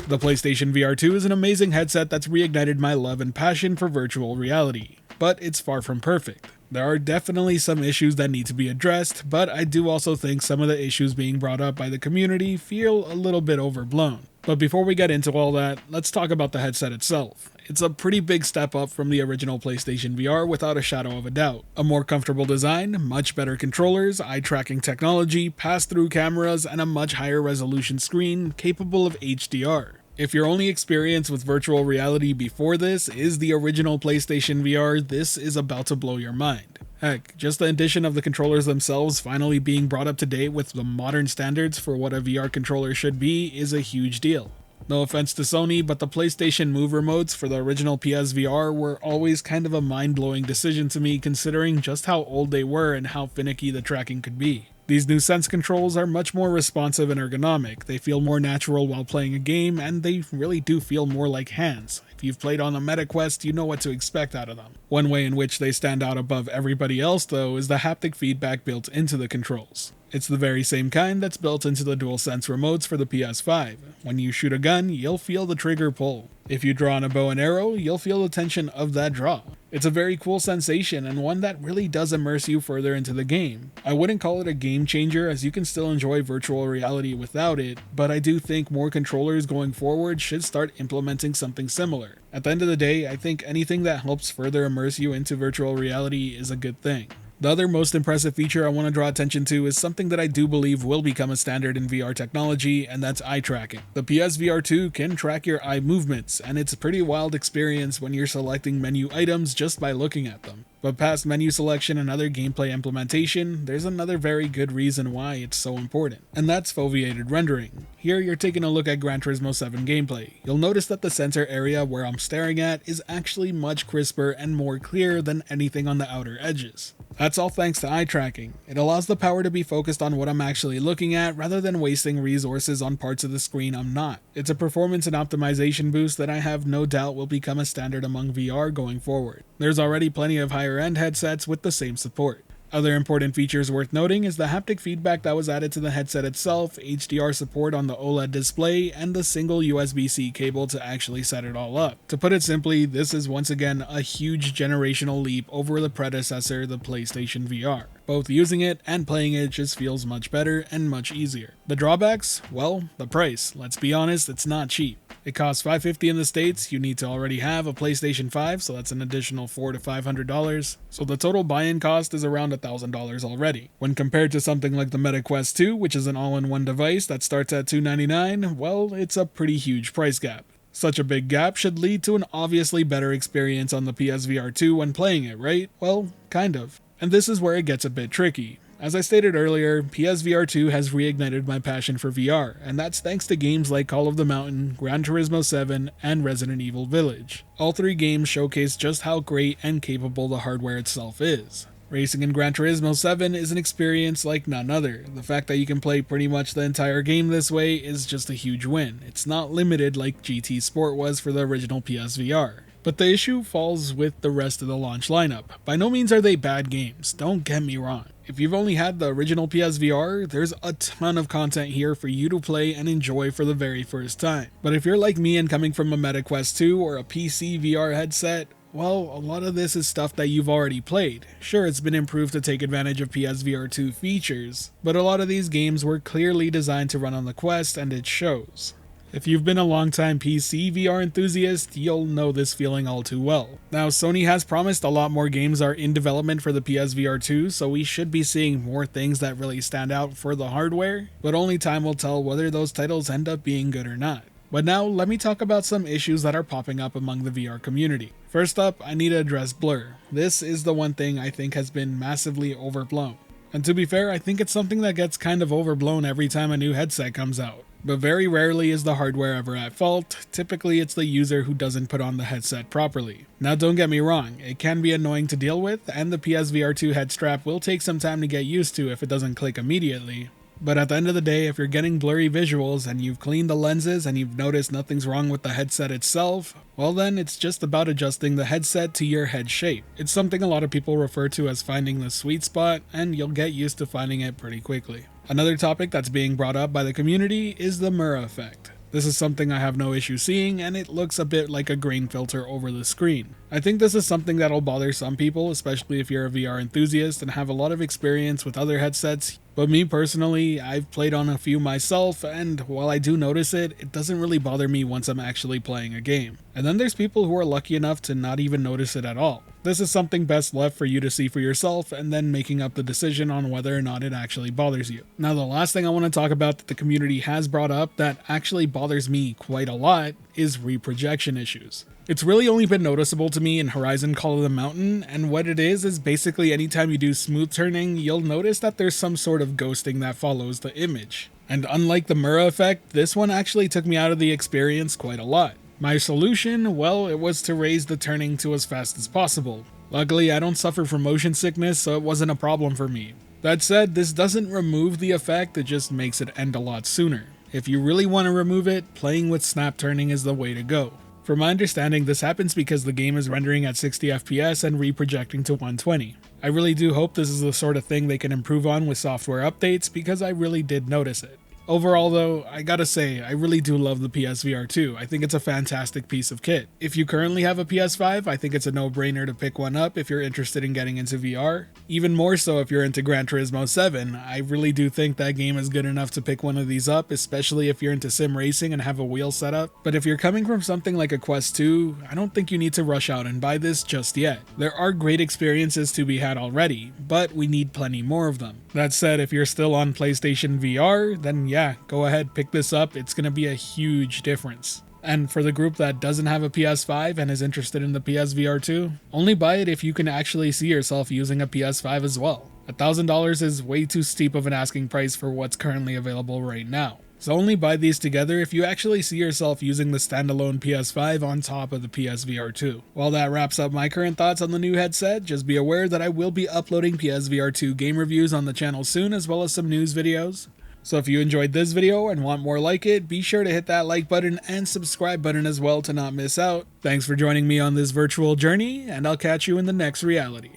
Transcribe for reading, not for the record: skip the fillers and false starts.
The PlayStation VR 2 is an amazing headset that's reignited my love and passion for virtual reality, but it's far from perfect. There are definitely some issues that need to be addressed, but I do also think some of the issues being brought up by the community feel a little bit overblown. But before we get into all that, let's talk about the headset itself. It's a pretty big step up from the original PlayStation VR without a shadow of a doubt. A more comfortable design, much better controllers, eye-tracking technology, pass-through cameras, and a much higher resolution screen capable of HDR. If your only experience with virtual reality before this is the original PlayStation VR, this is about to blow your mind. Heck, just the addition of the controllers themselves finally being brought up to date with the modern standards for what a VR controller should be is a huge deal. No offense to Sony, but the PlayStation Move remotes for the original PSVR were always kind of a mind-blowing decision to me considering just how old they were and how finicky the tracking could be. These new Sense controls are much more responsive and ergonomic, they feel more natural while playing a game, and they really do feel more like hands. If you've played on a MetaQuest, you know what to expect out of them. One way in which they stand out above everybody else though is the haptic feedback built into the controls. It's the very same kind that's built into the DualSense remotes for the PS5. When you shoot a gun, you'll feel the trigger pull. If you draw on a bow and arrow, you'll feel the tension of that draw. It's a very cool sensation and one that really does immerse you further into the game. I wouldn't call it a game changer as you can still enjoy virtual reality without it, but I do think more controllers going forward should start implementing something similar. At the end of the day, I think anything that helps further immerse you into virtual reality is a good thing. The other most impressive feature I want to draw attention to is something that I do believe will become a standard in VR technology, and that's eye tracking. The PSVR 2 can track your eye movements, and it's a pretty wild experience when you're selecting menu items just by looking at them. But past menu selection and other gameplay implementation, there's another very good reason why it's so important, and that's foveated rendering. Here you're taking a look at Gran Turismo 7 gameplay. You'll notice that the center area where I'm staring at is actually much crisper and more clear than anything on the outer edges. That's all thanks to eye tracking. It allows the power to be focused on what I'm actually looking at rather than wasting resources on parts of the screen I'm not. It's a performance and optimization boost that I have no doubt will become a standard among VR going forward. There's already plenty of higher end headsets with the same support. Other important features worth noting is the haptic feedback that was added to the headset itself, HDR support on the OLED display, and the single USB-C cable to actually set it all up. To put it simply, this is once again a huge generational leap over the predecessor, the PlayStation VR. Both using it and playing it just feels much better and much easier. The drawbacks? Well, the price. Let's be honest, it's not cheap. It costs $550 in the States, you need to already have a PlayStation 5, so that's an additional $400 to $500, so the total buy-in cost is around $1,000 already. When compared to something like the MetaQuest 2, which is an all-in-one device that starts at $299, well, it's a pretty huge price gap. Such a big gap should lead to an obviously better experience on the PSVR 2 when playing it, right? Well, kind of. And this is where it gets a bit tricky. As I stated earlier, PSVR 2 has reignited my passion for VR, and that's thanks to games like Call of the Mountain, Gran Turismo 7, and Resident Evil Village. All three games showcase just how great and capable the hardware itself is. Racing in Gran Turismo 7 is an experience like none other. The fact that you can play pretty much the entire game this way is just a huge win. It's not limited like GT Sport was for the original PSVR. But the issue falls with the rest of the launch lineup. By no means are they bad games, don't get me wrong. If you've only had the original PSVR, there's a ton of content here for you to play and enjoy for the very first time. But if you're like me and coming from a MetaQuest 2 or a PC VR headset, well, a lot of this is stuff that you've already played. Sure, it's been improved to take advantage of PSVR 2 features, but a lot of these games were clearly designed to run on the Quest, and it shows. If you've been a longtime PC VR enthusiast, you'll know this feeling all too well. Now, Sony has promised a lot more games are in development for the PSVR 2, so we should be seeing more things that really stand out for the hardware, but only time will tell whether those titles end up being good or not. But now, let me talk about some issues that are popping up among the VR community. First up, I need to address blur. This is the one thing I think has been massively overblown. And to be fair, I think it's something that gets kind of overblown every time a new headset comes out. But very rarely is the hardware ever at fault. Typically it's the user who doesn't put on the headset properly. Now don't get me wrong, it can be annoying to deal with, and the PSVR 2 head strap will take some time to get used to if it doesn't click immediately. But at the end of the day, if you're getting blurry visuals and you've cleaned the lenses and you've noticed nothing's wrong with the headset itself, well then it's just about adjusting the headset to your head shape. It's something a lot of people refer to as finding the sweet spot, and you'll get used to finding it pretty quickly. Another topic that's being brought up by the community is the mirror effect. This is something I have no issue seeing, and it looks a bit like a grain filter over the screen. I think this is something that'll bother some people, especially if you're a VR enthusiast and have a lot of experience with other headsets. But me personally, I've played on a few myself, and while I do notice it, it doesn't really bother me once I'm actually playing a game. And then there's people who are lucky enough to not even notice it at all. This is something best left for you to see for yourself and then making up the decision on whether or not it actually bothers you. Now, the last thing I want to talk about that the community has brought up that actually bothers me quite a lot is reprojection issues. It's really only been noticeable to me in Horizon Call of the Mountain, and what it is basically anytime you do smooth turning, you'll notice that there's some sort of ghosting that follows the image. And unlike the mirror effect, this one actually took me out of the experience quite a lot. My solution, well, it was to raise the turning to as fast as possible. Luckily, I don't suffer from motion sickness, so it wasn't a problem for me. That said, this doesn't remove the effect, it just makes it end a lot sooner. If you really want to remove it, playing with snap turning is the way to go. From my understanding, this happens because the game is rendering at 60 FPS and reprojecting to 120. I really do hope this is the sort of thing they can improve on with software updates because I really did notice it. Overall though, I gotta say, I really do love the PSVR 2. I think it's a fantastic piece of kit. If you currently have a PS5, I think it's a no-brainer to pick one up if you're interested in getting into VR. Even more so if you're into Gran Turismo 7, I really do think that game is good enough to pick one of these up, especially if you're into sim racing and have a wheel setup. But if you're coming from something like a Quest 2, I don't think you need to rush out and buy this just yet. There are great experiences to be had already, but we need plenty more of them. That said, if you're still on PlayStation VR, then yeah, go ahead, pick this up. It's gonna be a huge difference. And for the group that doesn't have a PS5 and is interested in the PSVR 2, only buy it if you can actually see yourself using a PS5 as well. $1,000 is way too steep of an asking price for what's currently available right now. So only buy these together if you actually see yourself using the standalone PS5 on top of the PSVR 2. While that wraps up my current thoughts on the new headset, just be aware that I will be uploading PSVR 2 game reviews on the channel soon, as well as some news videos. So if you enjoyed this video and want more like it, be sure to hit that like button and subscribe button as well to not miss out. Thanks for joining me on this virtual journey, and I'll catch you in the next reality.